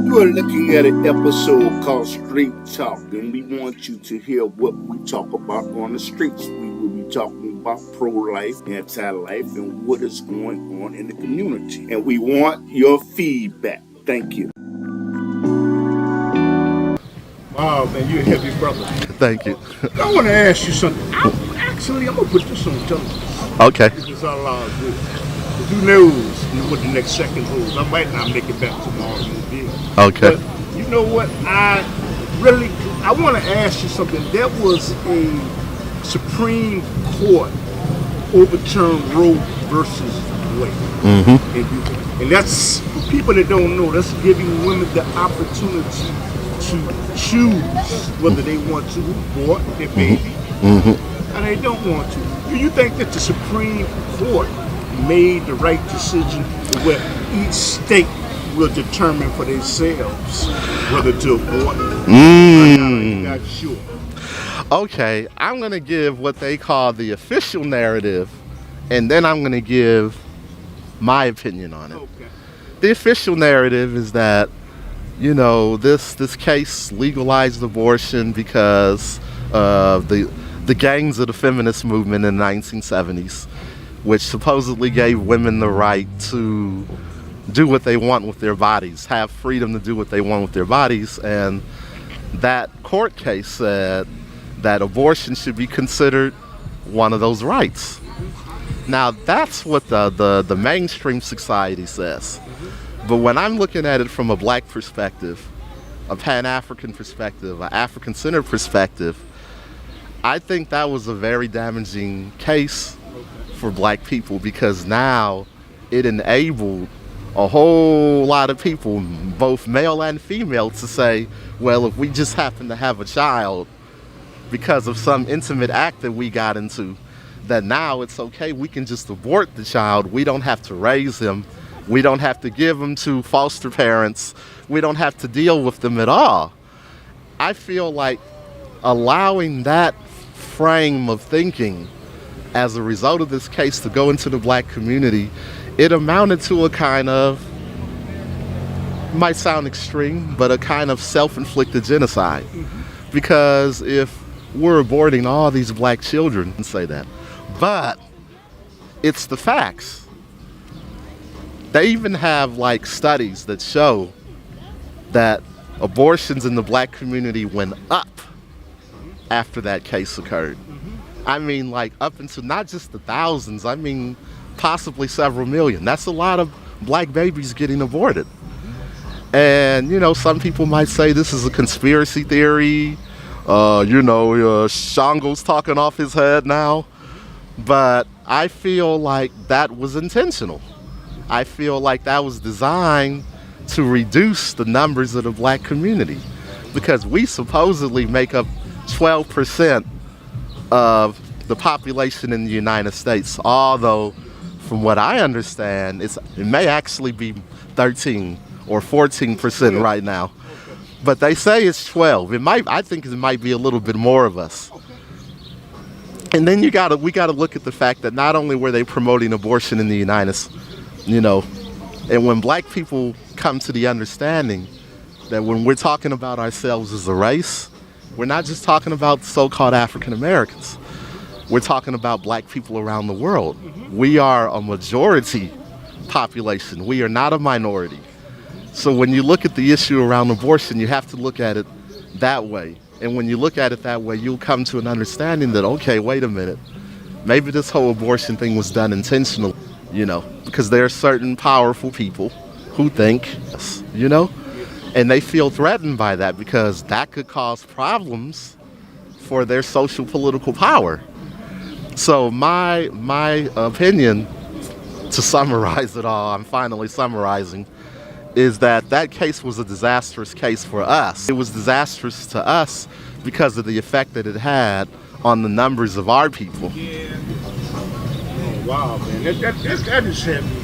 You are looking at an episode called Street Talk, and we want you to hear what we talk about on the streets. We will be talking about pro-life, anti-life, and what is going on in the community. And we want your feedback. Thank you. Wow, man, you're a heavy brother. Thank you. I want to ask you something. I'm going to put this on television. Okay. This is all I do. Who knows what the next second holds? I might not make it back tomorrow. Okay. But you know what? I want to ask you something. There was a Supreme Court overturned Roe versus Wade. Mm-hmm. And that's, for people that don't know, that's giving women the opportunity to choose whether they want to abort their baby and they don't want to. Do you think that the Supreme Court made the right decision where each state will determine for themselves whether to abort? I'm not sure. Okay, I'm going to give what they call the official narrative, and then I'm going to give my opinion on it. Okay. The official narrative is that, you know, this case legalized abortion because of the gangs of the feminist movement in the 1970s, which supposedly gave women the right to do what they want with their bodies, have freedom to do what they want with their bodies. And that court case said that abortion should be considered one of those rights. Now, that's what the mainstream society says. But when I'm looking at it from a black perspective, a Pan-African perspective, an African-centered perspective, I think that was a very damaging case for black people, because now it enabled a whole lot of people, both male and female, to say, well, if we just happen to have a child because of some intimate act that we got into, that now it's okay, we can just abort the child. We don't have to raise him. We don't have to give him to foster parents. We don't have to deal with them at all. I feel like allowing that frame of thinking as a result of this case to go into the black community, it amounted to a kind of, might sound extreme, but a kind of self-inflicted genocide. Because if we're aborting all these black children, and say that, but it's the facts. They even have like studies that show that abortions in the black community went up after that case occurred. I mean, like up into not just the thousands, I mean possibly several million. That's a lot of black babies getting aborted. And, you know, some people might say this is a conspiracy theory. Shango's talking off his head now. But I feel like that was intentional. I feel like that was designed to reduce the numbers of the black community, because we supposedly make up 12% of the population in the United States, although from what I understand, it may actually be 13 or 14% right now. But they say it's 12. I think it might be a little bit more of us. And then we got to look at the fact that not only were they promoting abortion in the United States, and when black people come to the understanding that when we're talking about ourselves as a race, we're not just talking about so-called African Americans. We're talking about black people around the world. We are a majority population. We are not a minority. So when you look at the issue around abortion, you have to look at it that way. And when you look at it that way, you'll come to an understanding that, okay, wait a minute, maybe this whole abortion thing was done intentionally, because there are certain powerful people who think, and they feel threatened by that because that could cause problems for their social political power. So my opinion, to summarize it all, I'm finally summarizing, is that case was a disastrous case for us. It was disastrous to us because of the effect that it had on the numbers of our people. Yeah. Oh, wow, man. That is heavy.